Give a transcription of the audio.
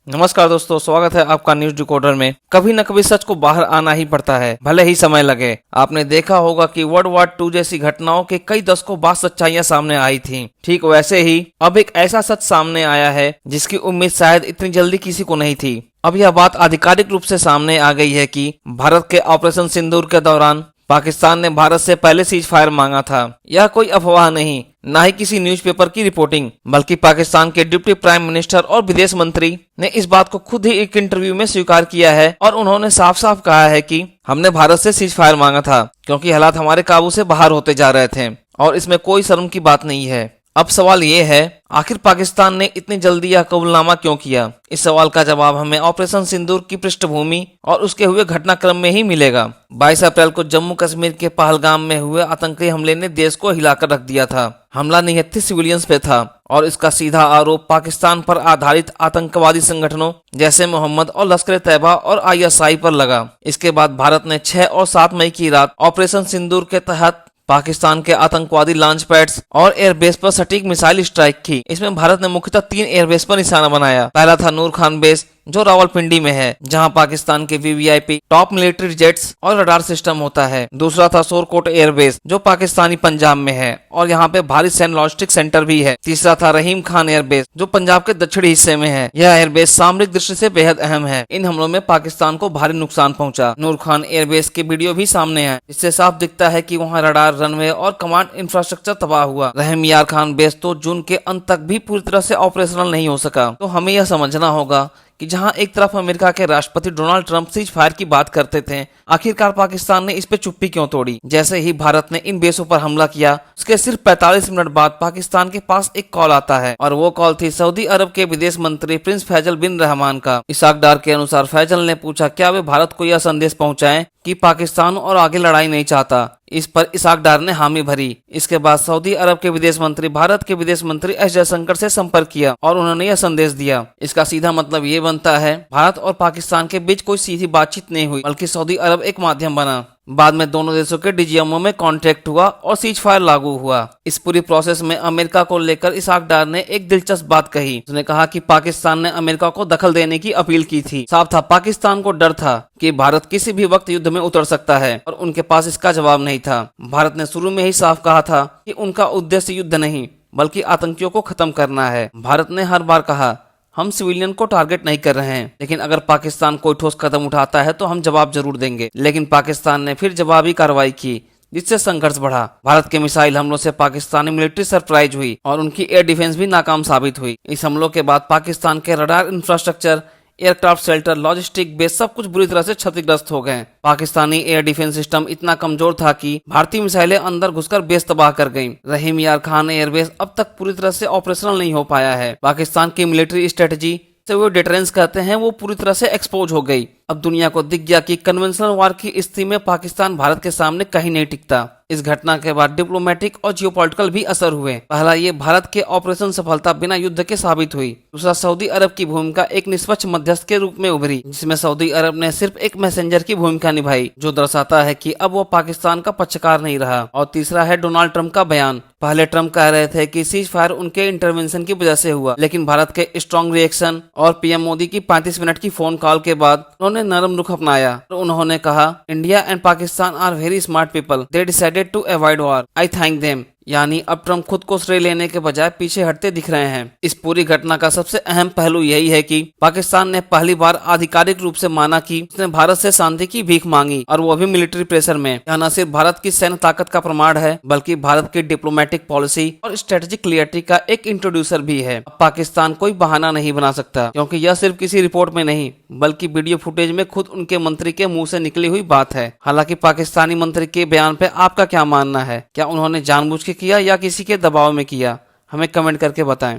नमस्कार दोस्तों, स्वागत है आपका न्यूज डिकोडर में। कभी न कभी सच को बाहर आना ही पड़ता है, भले ही समय लगे। आपने देखा होगा कि वर्ल्ड वॉर 2 जैसी घटनाओं के कई दशकों बाद सच्चाइयां सामने आई थीं। ठीक वैसे ही अब एक ऐसा सच सामने आया है जिसकी उम्मीद शायद इतनी जल्दी किसी को नहीं थी। अब यह बात आधिकारिक रूप से सामने आ गई है कि भारत के ऑपरेशन सिंदूर के दौरान पाकिस्तान ने भारत से पहले सीज फायर मांगा था। यह कोई अफवाह नहीं, ना ही किसी न्यूज़पेपर की रिपोर्टिंग, बल्कि पाकिस्तान के डिप्टी प्राइम मिनिस्टर और विदेश मंत्री ने इस बात को खुद ही एक इंटरव्यू में स्वीकार किया है। और उन्होंने साफ साफ कहा है कि हमने भारत से सीज फायर मांगा था क्योंकि हालात हमारे काबू से बाहर होते जा रहे थे और इसमें कोई शर्म की बात नहीं है। अब सवाल ये है, आखिर पाकिस्तान ने इतनी जल्दी यह कबूलनामा क्यों किया? इस सवाल का जवाब हमें ऑपरेशन सिंदूर की पृष्ठभूमि और उसके हुए घटनाक्रम में ही मिलेगा। 22 अप्रैल को जम्मू कश्मीर के पहलगाम में हुए आतंकी हमले ने देश को हिलाकर रख दिया था। हमला निहत्थे सिविलियंस पे था और इसका सीधा आरोप पाकिस्तान पर आधारित आतंकवादी संगठनों जैसे मोहम्मद और लश्कर तैयबा और ISI पर लगा। इसके बाद भारत ने 6 और 7 मई की रात ऑपरेशन सिंदूर के तहत पाकिस्तान के आतंकवादी लॉन्च पैड्स और एयरबेस पर सटीक मिसाइल स्ट्राइक की। इसमें भारत ने मुख्यतः 3 एयरबेस पर निशाना बनाया। पहला था नूर खान बेस जो रावलपिंडी में है, जहां पाकिस्तान के VVIP टॉप मिलिट्री जेट्स और रडार सिस्टम होता है। दूसरा था सोरकोट एयरबेस जो पाकिस्तानी पंजाब में है और यहाँ पे भारी सैन्य लॉजिस्टिक सेंटर भी है। तीसरा था रहीम खान एयरबेस जो पंजाब के दक्षिणी हिस्से में है। यह एयरबेस सामरिक दृष्टि से बेहद अहम है। इन हमलों में पाकिस्तान को भारी नुकसान पहुंचा। नूर खान एयरबेस के वीडियो भी सामने है, इससे साफ दिखता है कि वहाँ रडार, रनवे और कमांड इंफ्रास्ट्रक्चर तबाह हुआ। रहीम यार खान बेस तो जून के अंत तक भी पूरी तरह से ऑपरेशनल नहीं हो सका। तो हमें यह समझना होगा कि जहां एक तरफ अमेरिका के राष्ट्रपति डोनाल्ड ट्रंप सीज फायर की बात करते थे, आखिरकार पाकिस्तान ने इस पे चुप्पी क्यों तोड़ी? जैसे ही भारत ने इन बेसों पर हमला किया, उसके सिर्फ 45 मिनट बाद पाकिस्तान के पास एक कॉल आता है और वो कॉल थी सऊदी अरब के विदेश मंत्री प्रिंस फैजल बिन रहमान का। इसाक डार के अनुसार फैजल ने पूछा क्या वे भारत को यह संदेश पहुंचाएं कि पाकिस्तान और आगे लड़ाई नहीं चाहता। इस पर इसाक डार ने हामी भरी। इसके बाद सऊदी अरब के विदेश मंत्री भारत के विदेश मंत्री S जयशंकर से संपर्क किया और उन्होंने यह संदेश दिया। इसका सीधा मतलब ये बनता है भारत और पाकिस्तान के बीच कोई सीधी बातचीत नहीं हुई, बल्कि सऊदी अरब एक माध्यम बना। बाद में दोनों देशों के DGMO में कॉन्ट्रैक्ट हुआ और सीज फायर लागू हुआ। इस पूरी प्रोसेस में अमेरिका को लेकर इसाक डार ने एक दिलचस्प बात कही। उसने कहा कि पाकिस्तान ने अमेरिका को दखल देने की अपील की थी। साफ था पाकिस्तान को डर था कि भारत किसी भी वक्त युद्ध में उतर सकता है और उनके पास इसका जवाब नहीं था। भारत ने शुरू में ही साफ कहा था कि उनका उद्देश्य युद्ध नहीं बल्कि आतंकियों को खत्म करना है। भारत ने हर बार कहा हम सिविलियन को टारगेट नहीं कर रहे हैं, लेकिन अगर पाकिस्तान कोई ठोस कदम उठाता है तो हम जवाब जरूर देंगे। लेकिन पाकिस्तान ने फिर जवाबी कार्रवाई की जिससे संघर्ष बढ़ा। भारत के मिसाइल हमलों से पाकिस्तानी मिलिट्री सरप्राइज हुई और उनकी एयर डिफेंस भी नाकाम साबित हुई। इस हमलों के बाद पाकिस्तान के radar infrastructure, aircraft shelter, logistic base सब कुछ बुरी तरह से क्षतिग्रस्त हो गए। पाकिस्तानी एयर डिफेंस सिस्टम इतना कमजोर था कि भारतीय मिसाइलें अंदर घुसकर बेस तबाह कर गईं। रहीम यार खान एयरबेस अब तक पूरी तरह से ऑपरेशनल नहीं हो पाया है। पाकिस्तान की मिलिट्री स्ट्रेटजी से वो डिटरेंस कहते हैं वो पूरी तरह से एक्सपोज हो गई। अब दुनिया को दिख गया कि कन्वेंशनल वार की स्थिति में पाकिस्तान भारत के सामने कहीं नहीं टिकता। इस घटना के बाद डिप्लोमेटिक और जियोपॉलिटिकल भी असर हुए। पहला ये भारत के ऑपरेशन सफलता बिना युद्ध के साबित हुई। दूसरा सऊदी अरब की भूमिका एक निष्पक्ष मध्यस्थ के रूप में उभरी, जिसमें सऊदी अरब ने सिर्फ एक मैसेंजर की भूमिका निभाई जो दर्शाता है कि अब वो पाकिस्तान का पक्षकार नहीं रहा। और तीसरा है डोनाल्ड ट्रंप का बयान। पहले ट्रंप कह रहे थे कि सीज फायर उनके इंटरवेंशन की वजह से हुआ, लेकिन भारत के स्ट्रॉन्ग रिएक्शन और PM मोदी की 35 मिनट की फोन कॉल के बाद उन्होंने नरम रुख अपनाया। तो उन्होंने कहा India and Pakistan are very smart people, they decided to avoid war, I thank them. यानी अब ट्रंप खुद को श्रेय लेने के बजाय पीछे हटते दिख रहे हैं। इस पूरी घटना का सबसे अहम पहलू यही है कि पाकिस्तान ने पहली बार आधिकारिक रूप से माना कि उसने भारत से शांति की भीख मांगी और वो भी मिलिट्री प्रेशर में। यह न सिर्फ भारत की सैन्य ताकत का प्रमाण है बल्कि भारत की डिप्लोमेटिक पॉलिसी और स्ट्रेटेजिक क्लियरिटी का एक इंट्रोड्यूसर भी है। अब पाकिस्तान कोई बहाना नहीं बना सकता, क्योंकि यह सिर्फ किसी रिपोर्ट में नहीं बल्कि वीडियो फुटेज में खुद उनके मंत्री के मुंह से निकली हुई बात है। हालांकि पाकिस्तानी मंत्री के बयान पे आपका क्या मानना है? क्या उन्होंने जानबूझ के किया या किसी के दबाव में किया? हमें कमेंट करके बताएं।